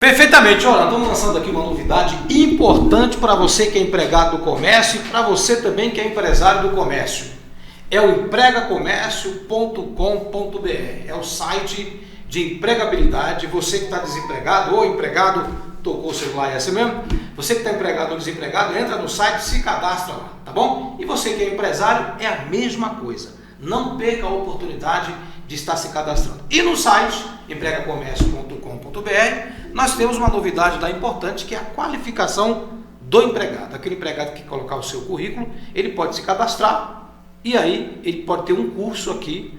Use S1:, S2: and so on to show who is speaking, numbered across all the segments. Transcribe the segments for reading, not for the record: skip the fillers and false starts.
S1: Perfeitamente, olha, estamos lançando aqui uma novidade importante para você que é empregado do comércio e para você também que é empresário do comércio. É o empregacomércio.com.br, é o site de empregabilidade. Você que está desempregado ou empregado, tocou o celular, é assim mesmo? Você que está empregado ou desempregado, entra no site e se cadastra lá, tá bom? E você que é empresário, é a mesma coisa. Não perca a oportunidade de estar se cadastrando. E no site empregacomércio.com.br nós temos uma novidade lá importante, que é a qualificação do empregado. Aquele empregado que colocar o seu currículo, ele pode se cadastrar e aí ele pode ter um curso aqui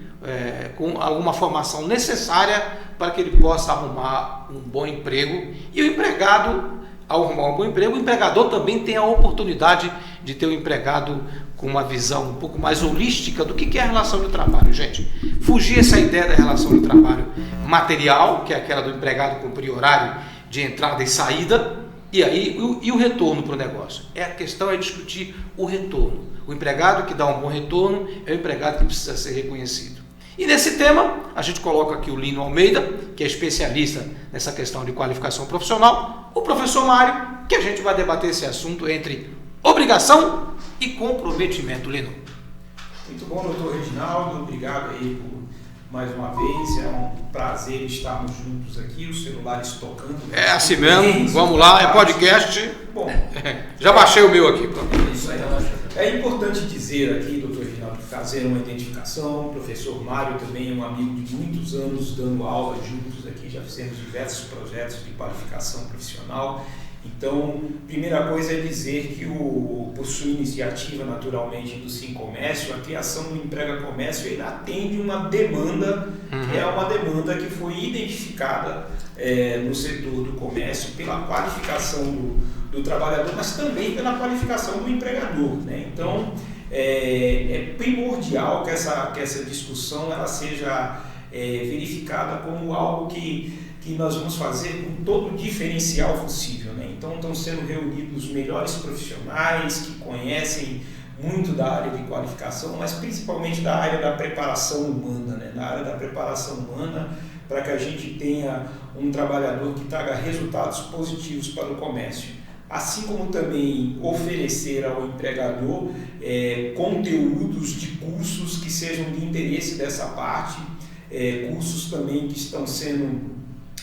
S1: com alguma formação necessária para que ele possa arrumar um bom emprego. E o empregado, ao arrumar um bom emprego, o empregador também tem a oportunidade de ter um empregado com uma visão um pouco mais holística do que é a relação de trabalho, gente. Fugir essa ideia da relação de trabalho material, que é aquela do empregado cumprir horário de entrada e saída, e o retorno para o negócio. A questão é discutir o retorno. O empregado que dá um bom retorno é o empregado que precisa ser reconhecido. E nesse tema, a gente coloca aqui o Lino Almeida, que é especialista nessa questão de qualificação profissional, o professor Mário, que a gente vai debater esse assunto entre obrigação e comprometimento. Lino.
S2: Muito bom, doutor Reginaldo, obrigado aí por mais uma vez, é um prazer estarmos juntos aqui, os celulares tocando.
S1: É assim mesmo, vamos lá, é podcast.
S2: Bom,
S1: já baixei o meu aqui.
S2: Isso aí. É importante dizer aqui, doutor Reginaldo, fazer uma identificação. O professor Mário também é um amigo de muitos anos dando aula juntos aqui, já fizemos diversos projetos de qualificação profissional. Então, primeira coisa é dizer que por sua iniciativa, naturalmente, do Sim Comércio, a criação do Emprega Comércio, ele atende uma demanda, que é uma demanda que foi identificada no setor do comércio pela qualificação do trabalhador, mas também pela qualificação do empregador, né? Então, é primordial que essa discussão ela seja verificada como algo que nós vamos fazer com todo o diferencial possível, né? Então estão sendo reunidos os melhores profissionais que conhecem muito da área de qualificação, mas principalmente da área da preparação humana, né? Da área da preparação humana, para que a gente tenha um trabalhador que traga resultados positivos para o comércio. Assim como também oferecer ao empregador conteúdos de cursos que sejam de interesse dessa parte, cursos também que estão sendo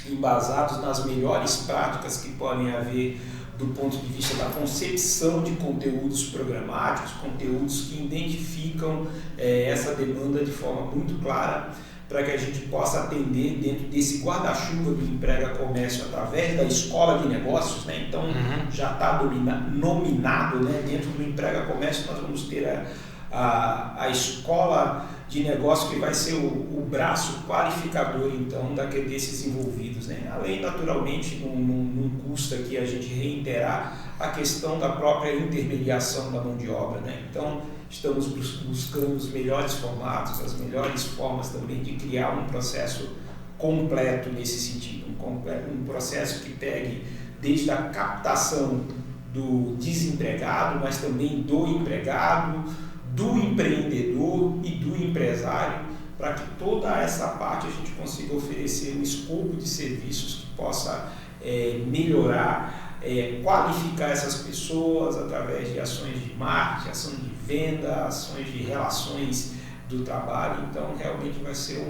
S2: embasados nas melhores práticas que podem haver do ponto de vista da concepção de conteúdos programáticos, conteúdos que identificam essa demanda de forma muito clara, para que a gente possa atender dentro desse guarda-chuva do Emprega Comércio através da escola de negócios, né? Então já está nominado, né? Dentro do Emprega Comércio nós vamos ter a escola de negócio que vai ser o braço qualificador então desses envolvidos, né? Além naturalmente num custo aqui a gente reiterar a questão da própria intermediação da mão de obra, né? Então estamos buscando os melhores formatos, as melhores formas também de criar um processo completo nesse sentido, um processo que pegue desde a captação do desempregado, mas também do empregado, do empreendedor e do empresário, para que toda essa parte a gente consiga oferecer um escopo de serviços que possa melhorar, qualificar essas pessoas através de ações de marketing, ações de venda, ações de relações do trabalho. Então realmente vai ser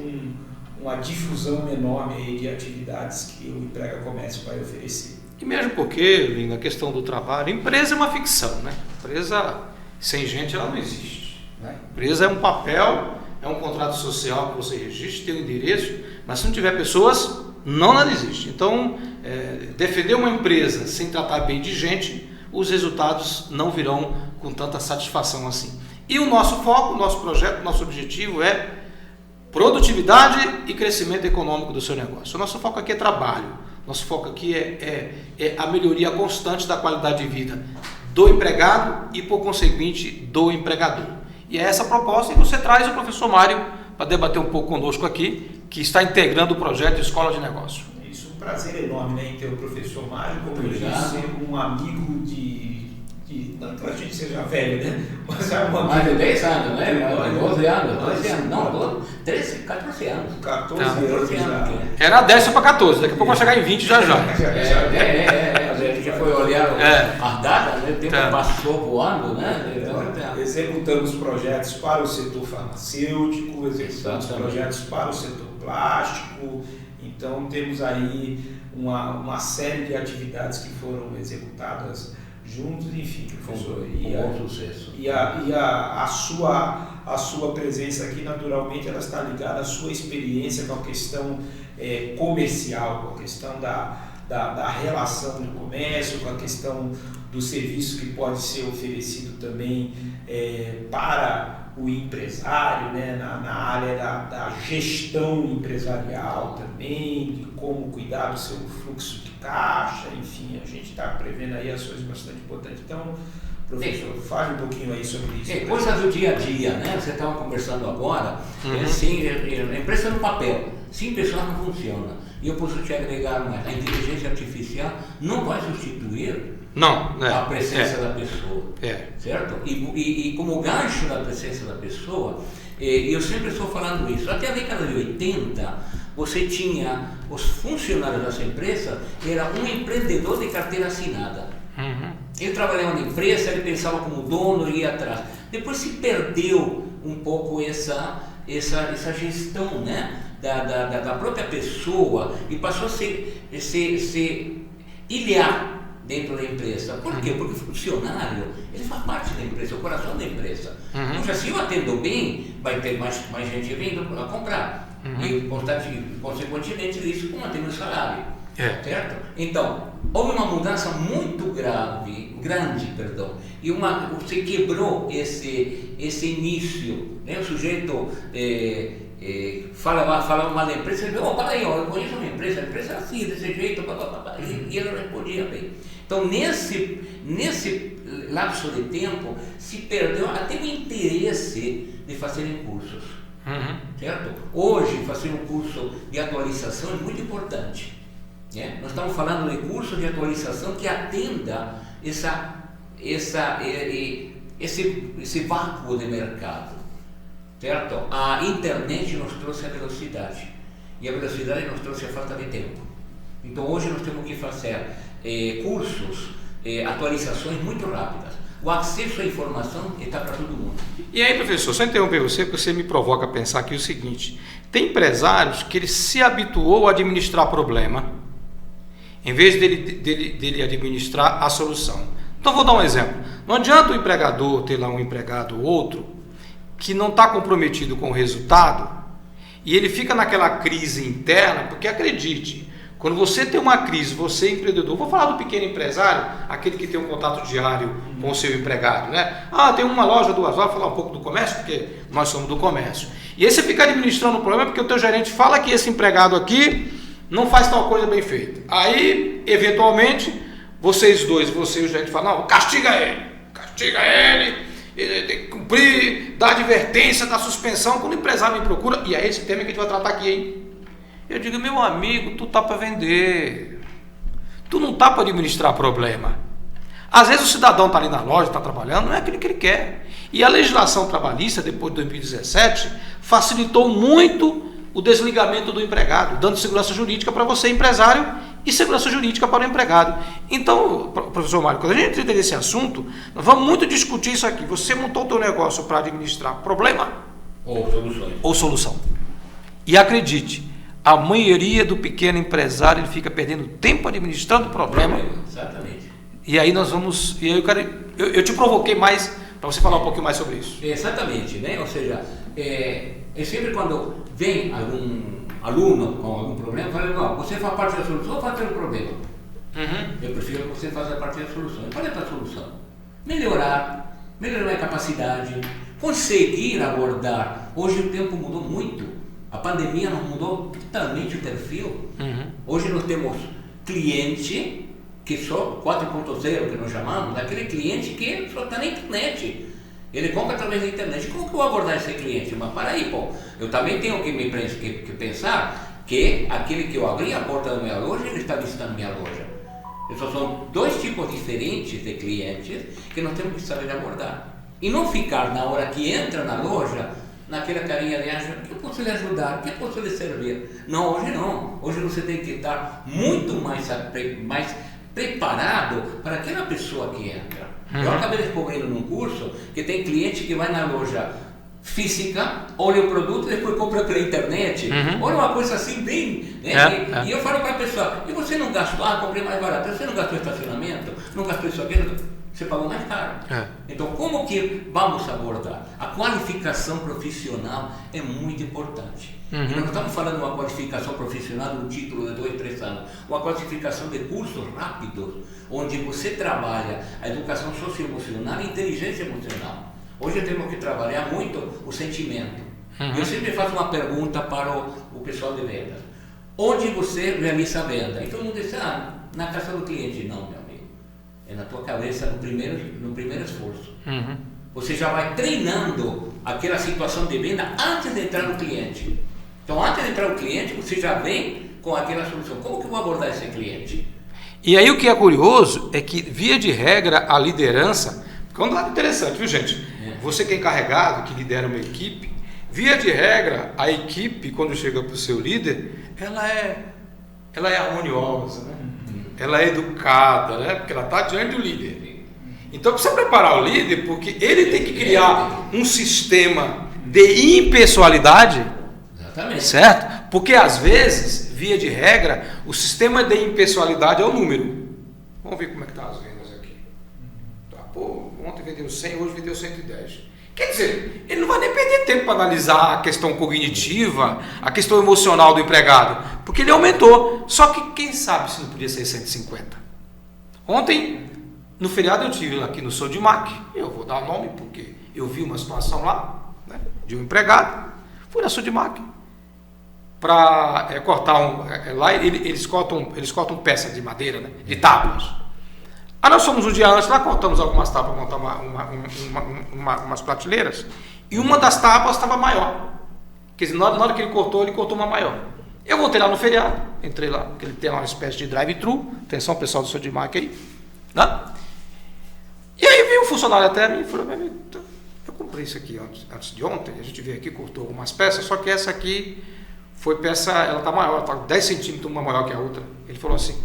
S2: uma difusão enorme aí de atividades que o Emprega Comércio vai oferecer.
S1: E mesmo porque, Lino, a questão do trabalho, empresa é uma ficção, né? Empresa sem gente ela não existe, né? Empresa é um papel, é um contrato social que você registra, tem um endereço, mas se não tiver pessoas, não nada existe. Então, defender uma empresa sem tratar bem de gente, os resultados não virão com tanta satisfação assim. E o nosso foco, o nosso projeto, o nosso objetivo é produtividade e crescimento econômico do seu negócio. O nosso foco aqui é trabalho, nosso foco aqui é a melhoria constante da qualidade de vida do empregado e, por conseguinte, do empregador. E é essa a proposta, e você traz o professor Mário para debater um pouco conosco aqui, que está integrando o projeto Escola de Negócio.
S2: Isso, um prazer enorme, né, em ter o professor Mário, como eu disse, um amigo de não que a gente seja velho, né? Mas é uma
S3: mais de 10 anos, né? 12 anos, 12 anos, não, 13, 14 anos.
S2: 14 anos já.
S1: Era 10 para 14, daqui a pouco vai chegar em 20 já já.
S3: A gente foi olhar as datas, né? O tempo passou voando, né? Então,
S2: executamos projetos para o setor farmacêutico, executamos projetos para o setor plástico, então temos aí uma série de atividades que foram executadas juntos, enfim, professor.
S3: Sucesso.
S2: E a sua presença aqui, naturalmente, ela está ligada à sua experiência com a questão comercial, com a questão da relação do comércio, com a questão do serviço que pode ser oferecido também para o empresário, né, na área da gestão empresarial também, de como cuidar do seu fluxo de caixa, enfim, a gente está prevendo aí ações bastante importantes. Então, professor, fale um pouquinho aí sobre isso.
S3: Coisas do dia a dia, né? Você estava conversando agora, assim, a empresa no papel, simples só não funciona. E eu posso te agregar mais, a inteligência artificial não vai substituir a presença da pessoa, certo? E como gancho da presença da pessoa, eu sempre estou falando isso, até a década de 80, você tinha os funcionários das empresas, era um empreendedor de carteira assinada. Ele trabalhava na empresa, ele pensava como dono e ia atrás. Depois se perdeu um pouco essa gestão, né, da própria pessoa e passou a se ilhar dentro da empresa. Por quê? Porque o funcionário, ele faz parte da empresa, o coração da empresa. Então, se eu atendo bem, vai ter mais gente vindo a comprar. E, consequentemente, isso mantém o salário. Certo? Então, houve uma mudança muito grande, e você quebrou esse início, né? O sujeito falava mal da empresa, ele falou, para aí, eu conheço uma empresa, a empresa é assim, desse jeito, e ele respondia bem. Então, nesse lapso de tempo, se perdeu até o interesse de fazerem cursos, certo? Hoje, fazer um curso de atualização é muito importante. Nós estamos falando de cursos de atualização que atenda esse vácuo de mercado, certo? A internet nos trouxe a velocidade e a velocidade nos trouxe a falta de tempo. Então hoje nós temos que fazer cursos, atualizações muito rápidas. O acesso à informação está para todo mundo.
S1: E aí, professor, só interromper você, porque você me provoca a pensar aqui o seguinte: tem empresários que ele se habituou a administrar problema em vez dele administrar a solução. Então vou dar um exemplo. Não adianta o empregador ter lá um empregado ou outro que não está comprometido com o resultado e ele fica naquela crise interna, porque acredite, quando você tem uma crise, você empreendedor, vou falar do pequeno empresário, aquele que tem um contato diário com o seu empregado, né? Tem uma loja, 2 lojas, vou falar um pouco do comércio, porque nós somos do comércio. E aí você fica administrando o problema porque o teu gerente fala que esse empregado aqui não faz tal coisa bem feita. Aí, eventualmente, vocês dois, você e o gerente falam, não, castiga ele tem que cumprir, dá advertência, dá suspensão, quando o empresário me procura, e é esse tema que a gente vai tratar aqui, hein? Eu digo, meu amigo, tu tá para vender, tu não tá para administrar problema. Às vezes o cidadão tá ali na loja, tá trabalhando, não é aquilo que ele quer. E a legislação trabalhista, depois de 2017, facilitou muito o desligamento do empregado, dando segurança jurídica para você, empresário, e segurança jurídica para o empregado. Então, professor Mário, quando a gente entra nesse assunto, nós vamos muito discutir isso aqui. Você montou o teu negócio para administrar problema ou solução. E acredite, a maioria do pequeno empresário ele fica perdendo tempo administrando o problema.
S3: Exatamente.
S1: E aí nós vamos... E aí eu te provoquei mais para você falar um pouquinho mais sobre isso.
S3: Exatamente, né? Ou seja, sempre quando vem algum aluno com algum problema, fala, não, você faz parte da solução ou faz parte do problema? Eu prefiro que você faça parte da solução. Qual é a solução? Melhorar a capacidade, conseguir abordar. Hoje o tempo mudou muito. A pandemia nos mudou totalmente o perfil. Hoje nós temos cliente que só 4.0, que nós chamamos, aquele cliente que só está na internet. Ele compra através da internet. Como que eu vou abordar esse cliente? Mas para aí, eu também tenho que pensar que aquele que eu abri a porta da minha loja, ele está visitando minha loja. Esses são dois tipos diferentes de clientes que nós temos que saber abordar. E não ficar na hora que entra na loja, naquela carinha de anjo, que eu posso lhe ajudar, que eu posso lhe servir. Não, hoje não. Hoje você tem que estar muito mais preparado para aquela pessoa que entra. Eu acabei descobrindo num curso que tem cliente que vai na loja física, olha o produto e depois compra pela internet. Olha uma coisa assim bem... Né? E eu falo para a pessoa, e você não gastou, comprei mais barato, você não gastou estacionamento, não gastou isso aqui, você pagou mais caro. Então, como que vamos abordar? A qualificação profissional é muito importante. E nós não estamos falando de uma qualificação profissional de um título de 2, 3 anos, uma qualificação de cursos rápidos, onde você trabalha a educação socioemocional e inteligência emocional. Hoje temos que trabalhar muito o sentimento. Eu sempre faço uma pergunta para o pessoal de vendas. Onde você realiza a venda? E todo mundo diz, na casa do cliente. Não, meu amigo. É na tua cabeça no primeiro esforço. Você já vai treinando aquela situação de venda antes de entrar no cliente. Então, antes de entrar no cliente, você já vem com aquela solução. Como que eu vou abordar esse cliente?
S1: E aí o que é curioso é que, via de regra, a liderança... É um dado interessante, viu, gente? Você que é encarregado, que lidera uma equipe, via de regra, a equipe, quando chega para o seu líder, ela é harmoniosa, né? Ela é educada, né? Porque ela está diante do líder. Então precisa preparar o líder, porque ele tem que criar um sistema de impessoalidade, certo? Porque às vezes, via de regra, o sistema de impessoalidade é o número. Vamos ver como é que está as vendas aqui. Tá, pô, ontem vendeu 100, hoje vendeu 110. Quer dizer, ele não vai nem perder tempo para analisar a questão cognitiva, a questão emocional do empregado, porque ele aumentou. Só que quem sabe se não podia ser 150? Ontem, no feriado, eu tive aqui no Sodimac, eu vou dar o nome porque eu vi uma situação lá, né, de um empregado. Fui na Sodimac para cortar lá eles cortam peça de madeira, né, de tábuas. Aí nós fomos um dia antes, lá cortamos algumas tábuas para montar umas prateleiras, e uma das tábuas estava maior. Quer dizer, na hora que ele cortou uma maior. Eu voltei lá no feriado, entrei lá, porque ele tem lá uma espécie de drive-thru, atenção pessoal do Sodimac aí, né? E aí veio um funcionário até mim e falou, eu comprei isso aqui antes de ontem, a gente veio aqui, cortou algumas peças, só que essa aqui foi peça, ela está maior, está 10 centímetros uma maior que a outra. Ele falou assim,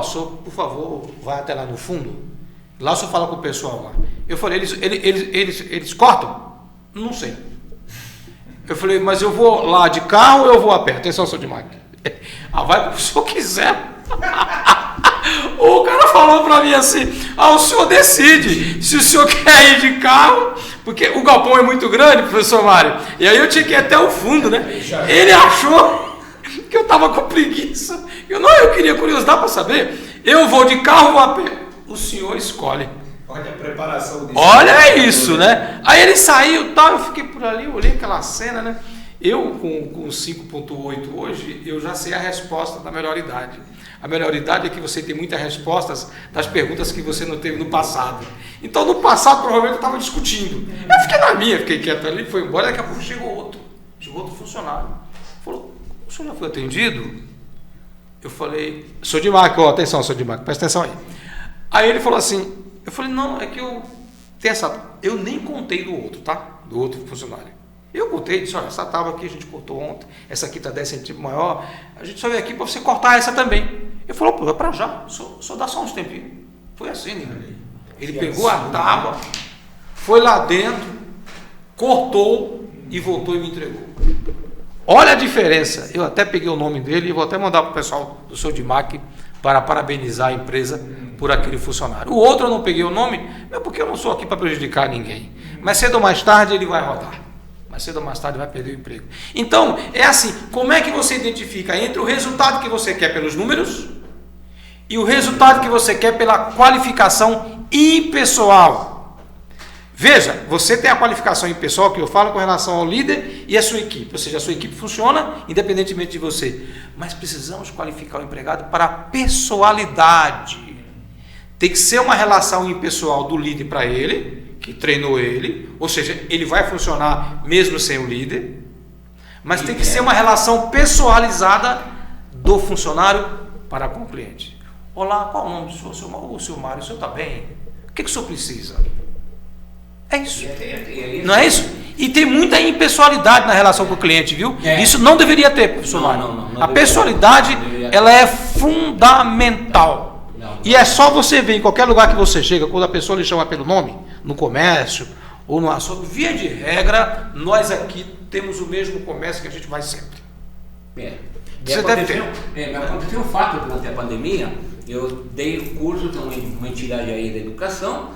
S1: senhor, por favor, vai até lá no fundo, lá o senhor fala com o pessoal lá. Eu falei, eles cortam? Não sei. Eu falei, mas eu vou lá de carro ou eu vou a pé? Atenção, senhor de máquina. Vai como o senhor quiser. O cara falou para mim assim, o senhor decide se o senhor quer ir de carro, porque o galpão é muito grande, professor Mário, e aí eu tinha que ir até o fundo, né? Ele achou que eu estava com preguiça. Eu queria curiosidade para saber. Eu vou de carro ou vou a pé? O senhor escolhe.
S2: Olha a preparação desse.
S1: Olha isso, né? Aí ele saiu, eu fiquei por ali, olhei aquela cena, né? Eu com 5.8 hoje, eu já sei a resposta da melhor idade. A melhor idade é que você tem muitas respostas das perguntas que você não teve no passado. Então no passado provavelmente eu estava discutindo. Eu fiquei na minha, fiquei quieto ali, foi embora, daqui a pouco chegou outro funcionário. Falou, o senhor já foi atendido? Eu falei, senhor de Marco, atenção, senhor de Marco, presta atenção aí. Aí ele falou assim, eu falei, não, é que eu tenho eu nem contei do outro, tá? Do outro funcionário. Eu contei, disse, olha, essa tábua aqui a gente cortou ontem, essa aqui está 10 centímetros maior, a gente só veio aqui para você cortar essa também. Ele falou, pô, é para já, só dá só uns tempinhos. Foi assim, né? Ele pegou a tábua, foi lá dentro, cortou e voltou e me entregou. Olha a diferença, eu até peguei o nome dele e vou até mandar para o pessoal do Sodimac para parabenizar a empresa por aquele funcionário. O outro eu não peguei o nome, porque eu não sou aqui para prejudicar ninguém. Mas cedo ou mais tarde ele vai rodar. Mas cedo ou mais tarde vai perder o emprego. Então, é assim, como é que você identifica entre o resultado que você quer pelos números e o resultado que você quer pela qualificação impessoal? Veja, você tem a qualificação impessoal que eu falo com relação ao líder e a sua equipe. Ou seja, a sua equipe funciona independentemente de você. Mas precisamos qualificar o empregado para a pessoalidade. Tem que ser uma relação impessoal do líder para ele, que treinou ele, ou seja, ele vai funcionar mesmo sem o líder, mas tem que ser uma relação pessoalizada do funcionário para com o cliente. Olá, qual o nome do senhor? O senhor Mário, o senhor está bem? O que o senhor precisa? É isso. Não é isso? E tem muita impessoalidade na relação com o cliente, viu? Isso não deveria ter, professor Mário. A pessoalidade, ela é fundamental. E é só você ver em qualquer lugar que você chega, quando a pessoa lhe chama pelo nome, no comércio ou no assunto, via de regra, nós aqui temos o mesmo comércio que a gente vai sempre. Você deve ter.
S3: Me aconteceu um fato durante a pandemia. Eu dei curso de uma entidade aí da educação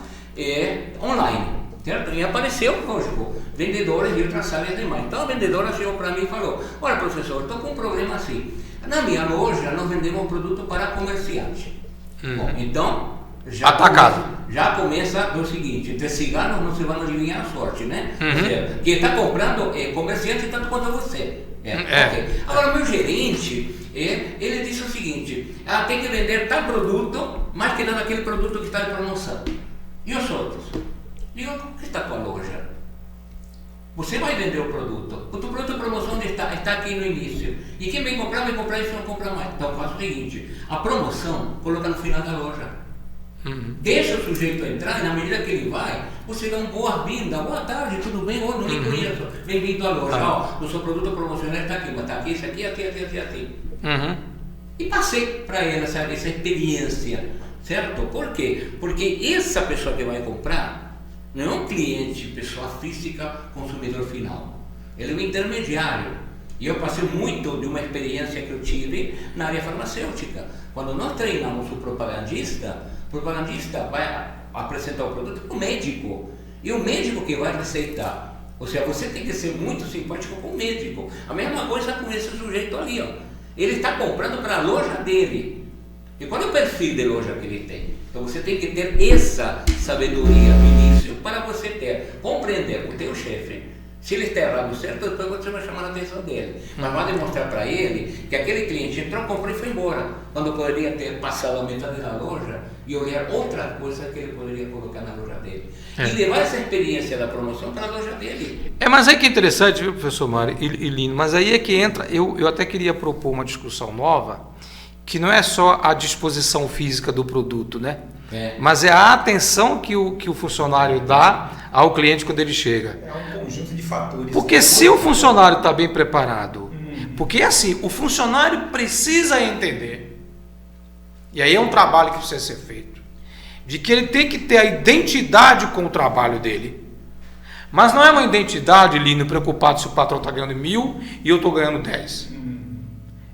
S3: online, certo? E apareceu, lógico, vendedores de outras áreas demais. Então a vendedora chegou para mim e falou: olha, professor, estou com um problema assim. Na minha loja nós vendemos produto para comerciante. Bom, então já começa o seguinte: entre cigarros não se vai adivinhar a sorte, né? Quem está comprando é comerciante tanto quanto você. Okay. Agora, o meu gerente, ele disse o seguinte: tem que vender tal produto, mais que não aquele produto que está em promoção. E os outros? Digo, o que está com a loja? Você vai vender o produto. O produto de promoção está aqui no início. E quem vem comprar isso e não compra mais. Então faz o seguinte: a promoção coloca no final da loja. Deixa o sujeito entrar e na medida que ele vai, você dá uma boa-vinda, boa tarde, tudo bem? Não me conheço, bem-vindo à loja. O seu produto promocional está aqui, mas está aqui, isso aqui, aqui. E passei para ele essa experiência, certo? Por quê? Porque essa pessoa que vai comprar não é um cliente, pessoa física, consumidor final. Ele é um intermediário. E eu passei muito de uma experiência que eu tive na área farmacêutica. Quando nós treinamos o propagandista vai apresentar o produto para o médico. E o médico que vai receitar. Ou seja, você tem que ser muito simpático com o médico. A mesma coisa com esse sujeito ali. Ele está comprando para a loja dele. E qual é o perfil de loja que ele tem? Então você tem que ter essa sabedoria no início para você compreender o teu chefe. Se ele está errado certo, depois você vai chamar a atenção dele. Mas vai demonstrar para ele que aquele cliente entrou, comprou e foi embora. Quando poderia ter passado a metade da loja e olhar outra coisa que ele poderia colocar na loja dele. E levar essa experiência da promoção para a loja dele.
S1: Mas aí que é interessante, viu, professor Mário e Lino? Mas aí é que entra, eu até queria propor uma discussão nova, que não é só a disposição física do produto, né? Mas é a atenção que o funcionário dá ao cliente quando ele chega.
S2: É um conjunto de fatores.
S1: Porque se o funcionário está bem preparado, porque assim, o funcionário precisa entender, e aí é um trabalho que precisa ser feito, de que ele tem que ter a identidade com o trabalho dele. Mas não é uma identidade, Lino, preocupado se o patrão está ganhando 1.000 e eu estou ganhando 10.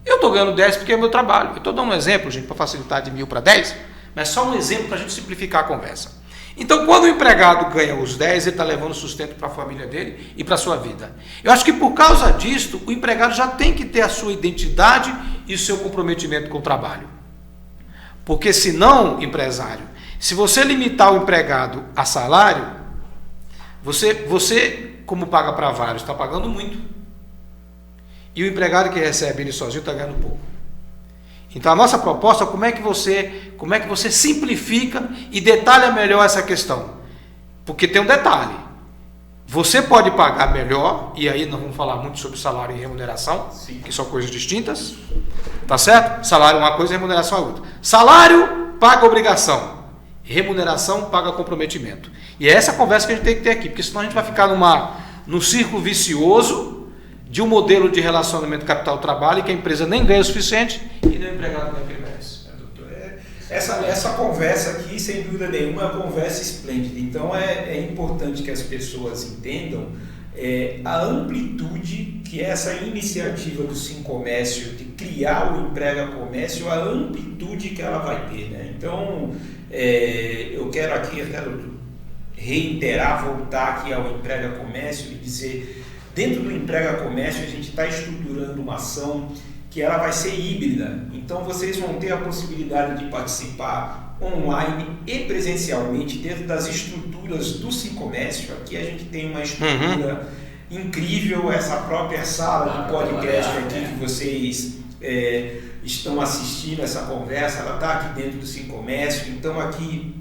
S1: Eu estou ganhando 10 porque é o meu trabalho. Eu estou dando um exemplo, gente, para facilitar de 1.000 para 10, mas só um exemplo para a gente simplificar a conversa. Então, quando o empregado ganha os 10, ele está levando sustento para a família dele e para a sua vida. Eu acho que por causa disso, o empregado já tem que ter a sua identidade e o seu comprometimento com o trabalho. Porque senão, empresário, se você limitar o empregado a salário, você como paga para vários, está pagando muito. E o empregado que recebe ele sozinho está ganhando pouco. Então a nossa proposta é como é que você simplifica e detalha melhor essa questão. Porque tem um detalhe. Você pode pagar melhor, e aí nós vamos falar muito sobre salário e remuneração, que são coisas distintas. Tá certo? Salário é uma coisa e remuneração é outra. Salário paga obrigação. Remuneração paga comprometimento. E é essa conversa que a gente tem que ter aqui, porque senão a gente vai ficar num círculo vicioso de um modelo de relacionamento capital-trabalho que a empresa nem ganha o suficiente e nem o empregado ganha o que ele merece.
S2: Essa conversa aqui, sem dúvida nenhuma, é uma conversa esplêndida. Então é importante que as pessoas entendam a amplitude que essa iniciativa do Sincomércio de criar o Emprega Comércio, a amplitude que ela vai ter, né? Então eu quero reiterar, voltar aqui ao Emprega Comércio e dizer: dentro do Emprega Comércio, a gente está estruturando uma ação que ela vai ser híbrida. Então, vocês vão ter a possibilidade de participar online e presencialmente dentro das estruturas do Sincomércio. Aqui a gente tem uma estrutura incrível, essa própria sala de podcast aqui que vocês estão assistindo essa conversa, ela está aqui dentro do Sincomércio. Então, aqui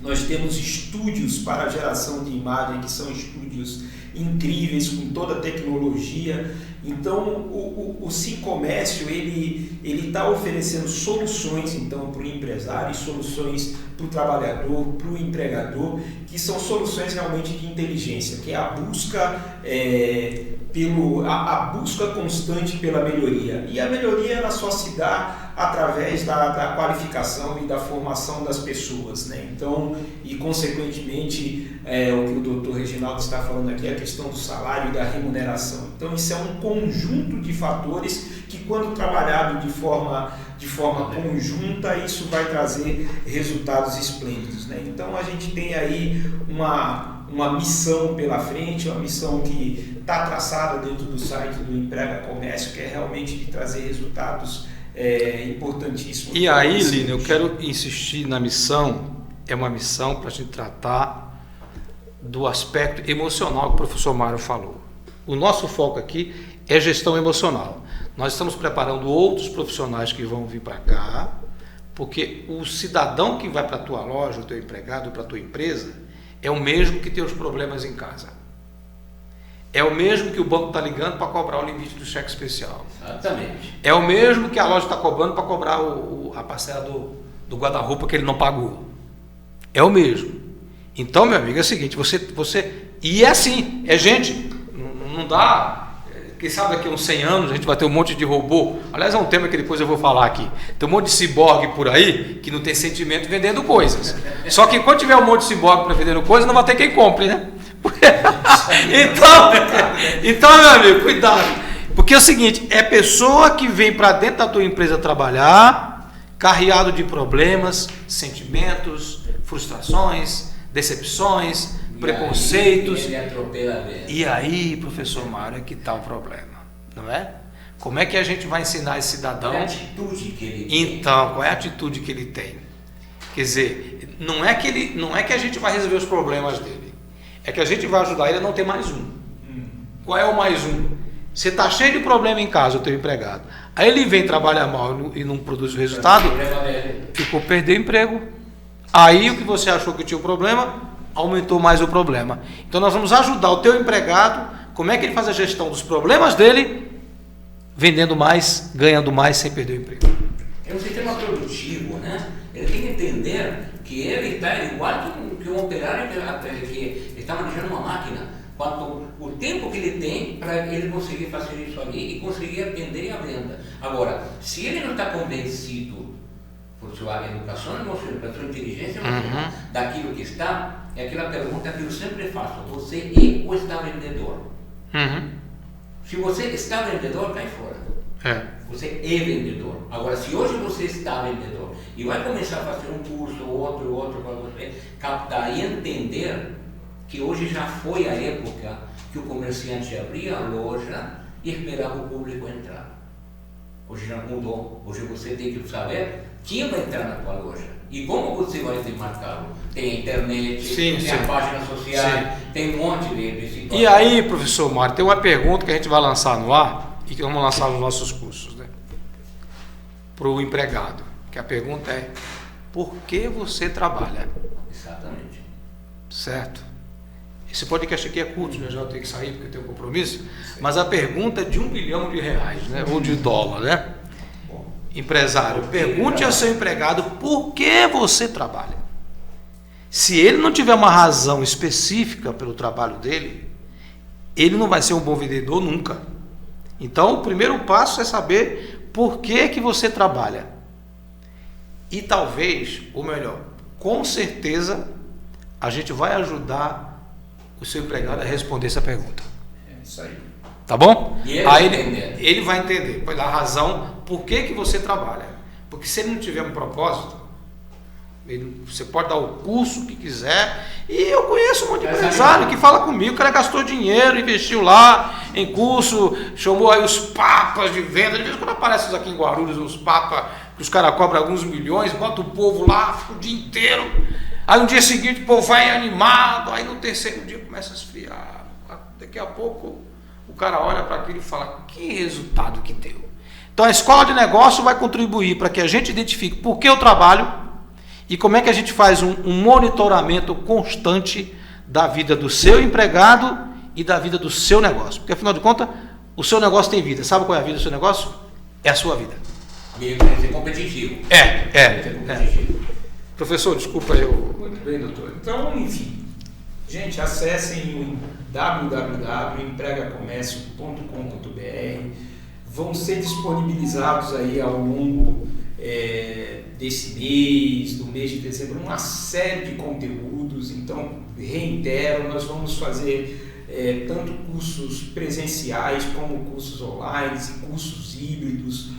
S2: Nós temos estúdios para a geração de imagem, que são estúdios incríveis, com toda a tecnologia. Então, o Simcomércio, ele está oferecendo soluções, então, para o empresário, soluções para o trabalhador, para o empregador, que são soluções realmente de inteligência, que é a busca, a busca constante pela melhoria. E a melhoria, ela só se dá através da qualificação e da formação das pessoas, né? Então, e consequentemente, o que o doutor Reginaldo está falando aqui é a questão do salário e da remuneração. Então, isso é um conjunto de fatores que, quando trabalhado de forma conjunta, isso vai trazer resultados esplêndidos, né? Então, a gente tem aí uma missão pela frente, uma missão que está traçada dentro do site do Emprega Comércio, que é realmente de trazer resultados importantíssimos.
S1: E aí, Lino, eu quero insistir na missão, é uma missão para a gente tratar do aspecto emocional que o professor Mário falou. O nosso foco aqui é gestão emocional. Nós estamos preparando outros profissionais que vão vir para cá, porque o cidadão que vai para a tua loja, o teu empregado, para a tua empresa, é o mesmo que tem os problemas em casa. É o mesmo que o banco está ligando para cobrar o limite do cheque especial.
S3: Exatamente.
S1: É o mesmo que a loja está cobrando para cobrar a parcela do guarda-roupa que ele não pagou. É o mesmo. Então, meu amigo, é o seguinte, e é assim, é gente, não dá... Quem sabe daqui a uns 100 anos a gente vai ter um monte de robô. Aliás, é um tema que depois eu vou falar aqui. Tem um monte de ciborgue por aí que não tem sentimento vendendo coisas. Só que quando tiver um monte de ciborgue para vendendo coisas, não vai ter quem compre, né? Então, meu amigo, cuidado. Porque é o seguinte, é pessoa que vem para dentro da tua empresa trabalhar, carreado de problemas, sentimentos, frustrações, decepções, preconceitos. E aí, professor Mário, é que está o problema, não é? Como é que a gente vai ensinar esse cidadão?
S3: Qual é a atitude que ele tem?
S1: Então, qual é a atitude que ele tem? Quer dizer, não é que a gente vai resolver os problemas dele, é que a gente vai ajudar ele a não ter mais um. Qual é o mais um? Você está cheio de problema em casa, o teu empregado. Aí ele vem trabalhar mal e não produz o resultado, ficou perder emprego. Aí o que você achou que tinha um problema, aumentou mais o problema. Então nós vamos ajudar o teu empregado, como é que ele faz a gestão dos problemas dele, vendendo mais, ganhando mais, sem perder o emprego.
S3: É um sistema produtivo, né? Ele tem que entender que ele está igual que um operário que está manejando uma máquina. Quanto o tempo que ele tem para ele conseguir fazer isso ali e conseguir atender a venda. Agora, se ele não está convencido por sua educação emocional, por sua inteligência emocional, daquilo que está, é aquela pergunta que eu sempre faço: você é ou está vendedor? Se você está vendedor, cai fora. Você é vendedor. Agora, se hoje você está vendedor e vai começar a fazer um curso, outro, para você captar e entender que hoje já foi a época que o comerciante abria a loja e esperava o público entrar. Hoje já mudou. Hoje você tem que saber quem vai entrar na tua loja e como você vai demarcá-lo. Tem a internet, tem a página social, tem um monte de situações.
S1: E aí, professor Mário, tem uma pergunta que a gente vai lançar no ar e que vamos lançar nos nossos cursos, né? Para o empregado. Que a pergunta é: por que você trabalha?
S3: Exatamente.
S1: Certo? Esse podcast aqui é curto, já tenho que sair porque eu tenho um compromisso, mas a pergunta é de R$1 bilhão, né? Ou de dólar, né? Empresário, pergunte ao seu empregado por que você trabalha. Se ele não tiver uma razão específica pelo trabalho dele, ele não vai ser um bom vendedor nunca. Então, o primeiro passo é saber por que você trabalha. E talvez, ou melhor, com certeza, a gente vai ajudar o seu empregado a responder essa pergunta.
S2: É isso aí.
S1: Tá bom?
S3: E
S1: aí ele vai entender a razão por que você trabalha. Porque se ele não tiver um propósito, você pode dar o curso que quiser. E eu conheço um monte de empresário que fala comigo, o cara gastou dinheiro, investiu lá em curso, chamou aí os papas de venda. De vez em quando aparecem aqui em Guarulhos os papas, que os caras cobram alguns milhões, bota o povo lá, fica o dia inteiro. Aí no dia seguinte o povo vai animado, aí no terceiro dia começa a esfriar. Daqui a pouco o cara olha para aquilo e fala: que resultado que deu? Então a escola de negócio vai contribuir para que a gente identifique por que eu trabalho E como é que a gente faz um monitoramento constante da vida do seu empregado e da vida do seu negócio? Porque, afinal de contas, o seu negócio tem vida. Sabe qual é a vida do seu negócio? É a sua vida.
S3: Ser competitivo.
S1: É. Professor, desculpa eu.
S2: Muito bem, doutor. Então, enfim, gente, acessem o www.empregacomércio.com.br. Vão ser disponibilizados aí ao longo desse mês, do mês de dezembro, uma série de conteúdos. Então, reitero, nós vamos fazer tanto cursos presenciais como cursos online e cursos híbridos.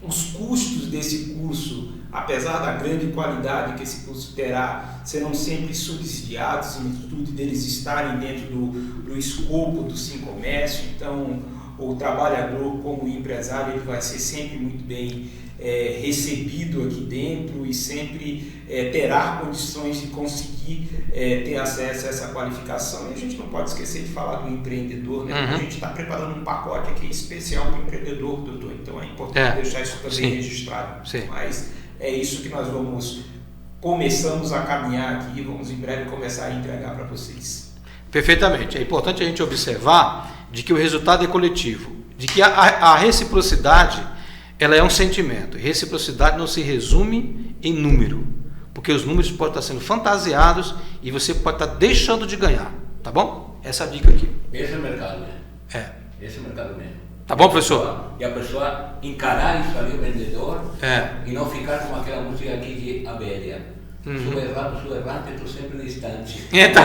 S2: Os custos desse curso, apesar da grande qualidade que esse curso terá, serão sempre subsidiados em virtude deles estarem dentro do escopo do Simcomércio. Então, o trabalhador, como empresário, ele vai ser sempre muito bem recebido aqui dentro e sempre terá condições de conseguir ter acesso a essa qualificação. E a gente não pode esquecer de falar do empreendedor, né? A gente está preparando um pacote aqui especial para o empreendedor, doutor. Então é importante deixar isso também registrado.
S1: Sim.
S2: Mas é isso que nós começamos a caminhar aqui e vamos em breve começar a entregar para vocês.
S1: Perfeitamente. É importante a gente observar de que o resultado é coletivo, de que a reciprocidade ela é um sentimento. E reciprocidade não se resume em número, porque os números podem estar sendo fantasiados e você pode estar deixando de ganhar, tá bom? Essa é a dica aqui.
S3: Esse é o mercado mesmo. Esse é o mercado mesmo.
S1: Tá bom, professor?
S3: E a pessoa encarar isso ali, o vendedor, e não ficar com aquela música aqui de abelha. Sou errante, estou sempre distante.
S1: Então.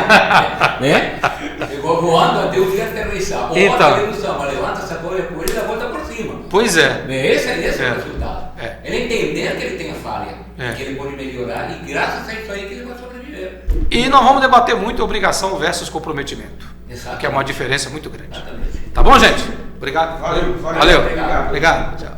S3: Eu vou voando até o dia aterrissar. Ou a redução, levanta, sacode a poeira e dá volta por cima.
S1: Pois é.
S3: Esse é o resultado. Ele entender que ele tem a falha, que ele pode melhorar e graças a isso aí que ele vai sobreviver.
S1: E nós vamos debater muito obrigação versus comprometimento.
S3: Exatamente.
S1: Que é uma diferença muito grande.
S3: Exatamente.
S1: Tá bom, gente? Obrigado.
S2: Valeu.
S1: Obrigado. Tchau.